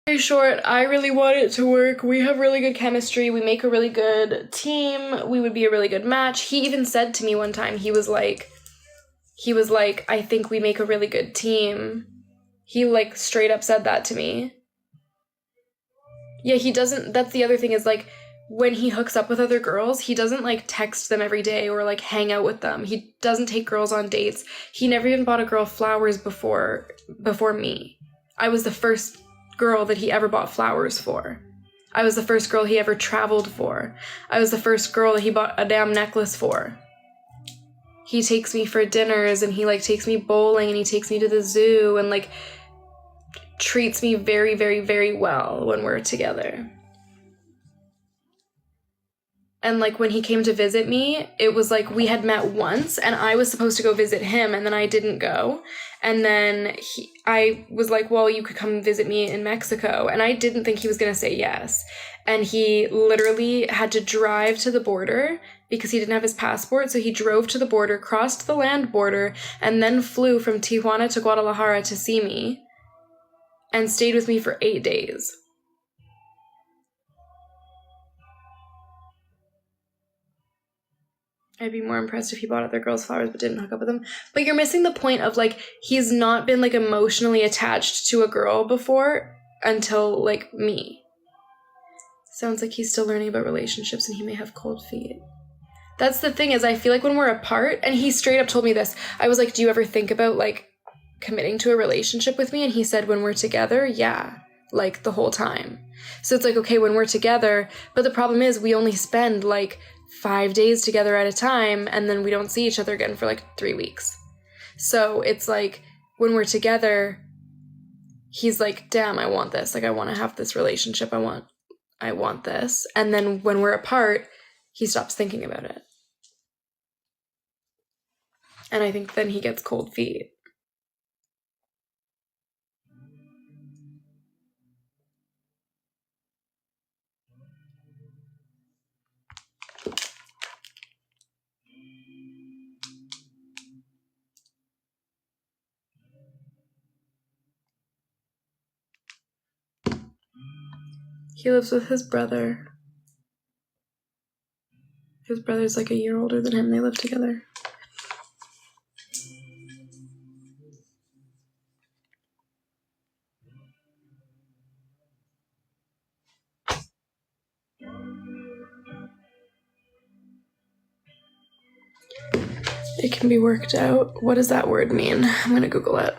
Very short, I really want it to work. We have really good chemistry. We make a really good team. We would be a really good match. He even said to me one time, he was like, I think we make a really good team. He like straight up said that to me. Yeah, he doesn't, that's the other thing is like, when he hooks up with other girls, he doesn't like text them every day or like hang out with them. He doesn't take girls on dates. He never even bought a girl flowers before me. I was the first girl that he ever bought flowers for. I was the first girl he ever traveled for. I was the first girl that he bought a damn necklace for. He takes me for dinners and he like takes me bowling and he takes me to the zoo and like treats me very, very, very well when we're together. And like when he came to visit me, it was like we had met once and I was supposed to go visit him and then I didn't go. And then I was like, well, you could come visit me in Mexico. And I didn't think he was going to say yes. And he literally had to drive to the border because he didn't have his passport. So he drove to the border, crossed the land border, and then flew from Tijuana to Guadalajara to see me and stayed with me for 8 days. I'd be more impressed if he bought other girls flowers but didn't hook up with them. But you're missing the point of, like, he's not been, like, emotionally attached to a girl before until, like, me. Sounds like he's still learning about relationships and he may have cold feet. That's the thing is I feel like when we're apart, and he straight up told me this, I was like, do you ever think about, like, committing to a relationship with me? And he said, when we're together, yeah, like, the whole time. So it's like, okay, when we're together, but the problem is we only spend, like, 5 days together at a time, and then we don't see each other again for like 3 weeks. So it's like when we're together, he's like, damn, I want this. Like, I want to have this relationship. I want this. And then when we're apart, he stops thinking about it. And I think then he gets cold feet. He lives with his brother. His brother's like a year older than him. They live together. It can be worked out. What does that word mean? I'm gonna Google it.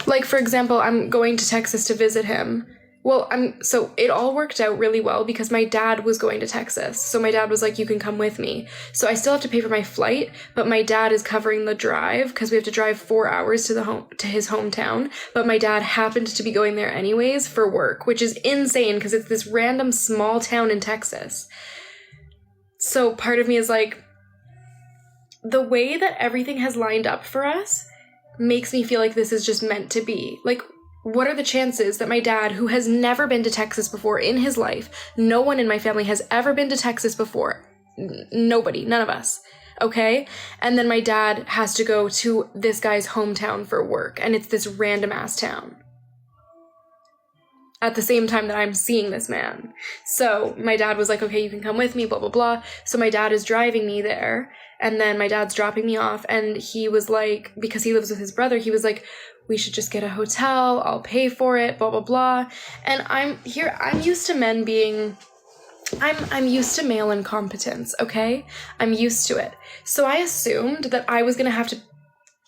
Like, for example, I'm going to Texas to visit him. Well, so it all worked out really well because my dad was going to Texas. So my dad was like, you can come with me. So I still have to pay for my flight, but my dad is covering the drive because we have to drive 4 hours to his hometown. But my dad happened to be going there anyways for work, which is insane because it's this random small town in Texas. So part of me is like, the way that everything has lined up for us makes me feel like this is just meant to be. Like, what are the chances that my dad, who has never been to Texas before in his life, no one in my family has ever been to Texas before, nobody, none of us, okay? And then my dad has to go to this guy's hometown for work, and it's this random ass town at the same time that I'm seeing this man. So my dad was like, okay, you can come with me, blah, blah, blah. So my dad is driving me there, and then my dad's dropping me off, and he was like, because he lives with his brother, he was like, we should just get a hotel, I'll pay for it, blah, blah, blah. And I'm used to men being, I'm used to male incompetence, okay? I'm used to it. So I assumed that I was gonna have to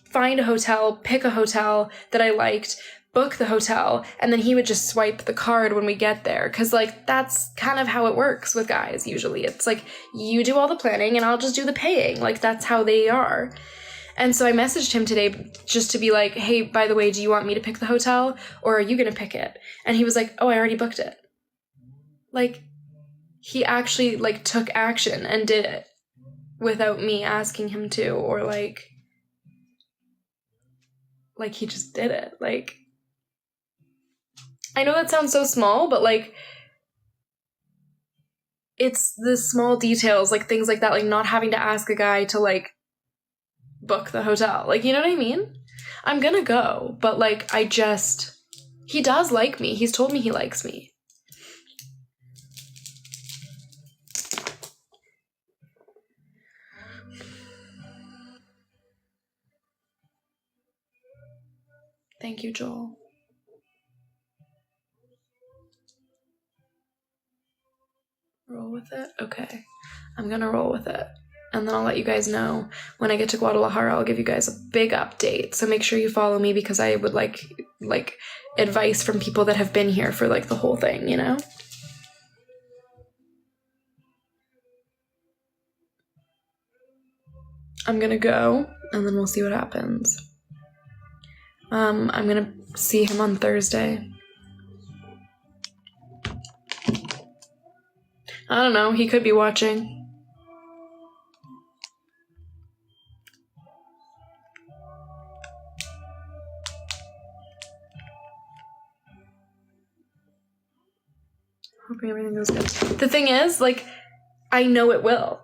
find a hotel, pick a hotel that I liked, book the hotel, and then he would just swipe the card when we get there. Cause like, that's kind of how it works with guys usually. It's like, you do all the planning and I'll just do the paying. Like, that's how they are. And so I messaged him today just to be like, hey, by the way, do you want me to pick the hotel or are you gonna pick it? And he was like, oh, I already booked it. Like, he actually like took action and did it without me asking him to, or like he just did it. Like, I know that sounds so small, but like, it's the small details, like things like that, like not having to ask a guy to like book the hotel. Like, you know what I mean? I'm gonna go, but like, he does like me. He's told me he likes me. Thank you, Joel. Roll with it? Okay. I'm gonna roll with it. And then I'll let you guys know when I get to Guadalajara. I'll give you guys a big update. So make sure you follow me because I would like advice from people that have been here for like the whole thing, you know? I'm gonna go and then we'll see what happens. I'm gonna see him on Thursday. I don't know, he could be watching. Hoping everything goes good. The thing is, like, I know it will.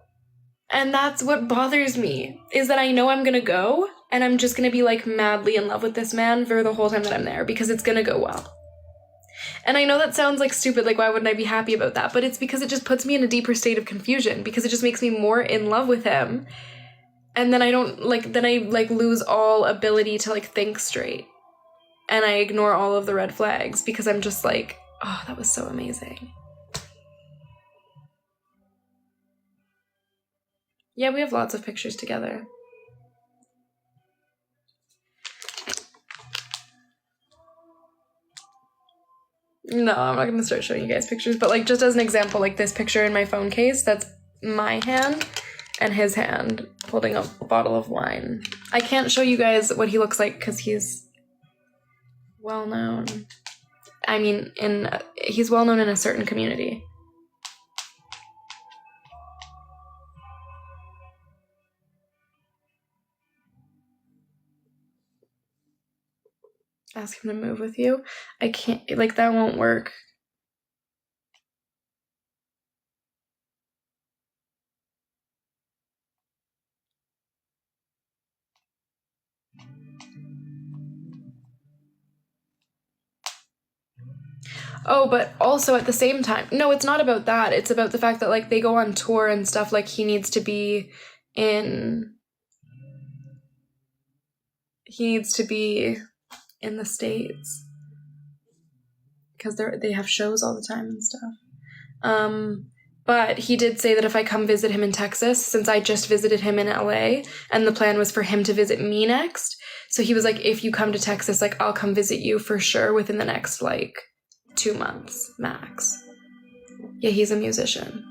And that's what bothers me, is that I know I'm gonna go, and I'm just gonna be, like, madly in love with this man for the whole time that I'm there, because it's gonna go well. And I know that sounds, like, stupid, like, why wouldn't I be happy about that? But it's because it just puts me in a deeper state of confusion, because it just makes me more in love with him. And then I lose all ability to, like, think straight. And I ignore all of the red flags, because I'm just like, oh, that was so amazing. Yeah, we have lots of pictures together. No, I'm not gonna start showing you guys pictures, but like just as an example, like this picture in my phone case, that's my hand and his hand holding a bottle of wine. I can't show you guys what he looks like because he's well known. I mean, he's well known in a certain community. Ask him to move with you. I can't, like, that won't work. Oh, but also at the same time, no, it's not about that. It's about the fact that, like, they go on tour and stuff, like, he needs to be in the States. Because they have shows all the time and stuff. But he did say that if I come visit him in Texas, since I just visited him in LA, and the plan was for him to visit me next, so he was like, if you come to Texas, like, I'll come visit you for sure within the next, like, 2 months, max. Yeah, he's a musician.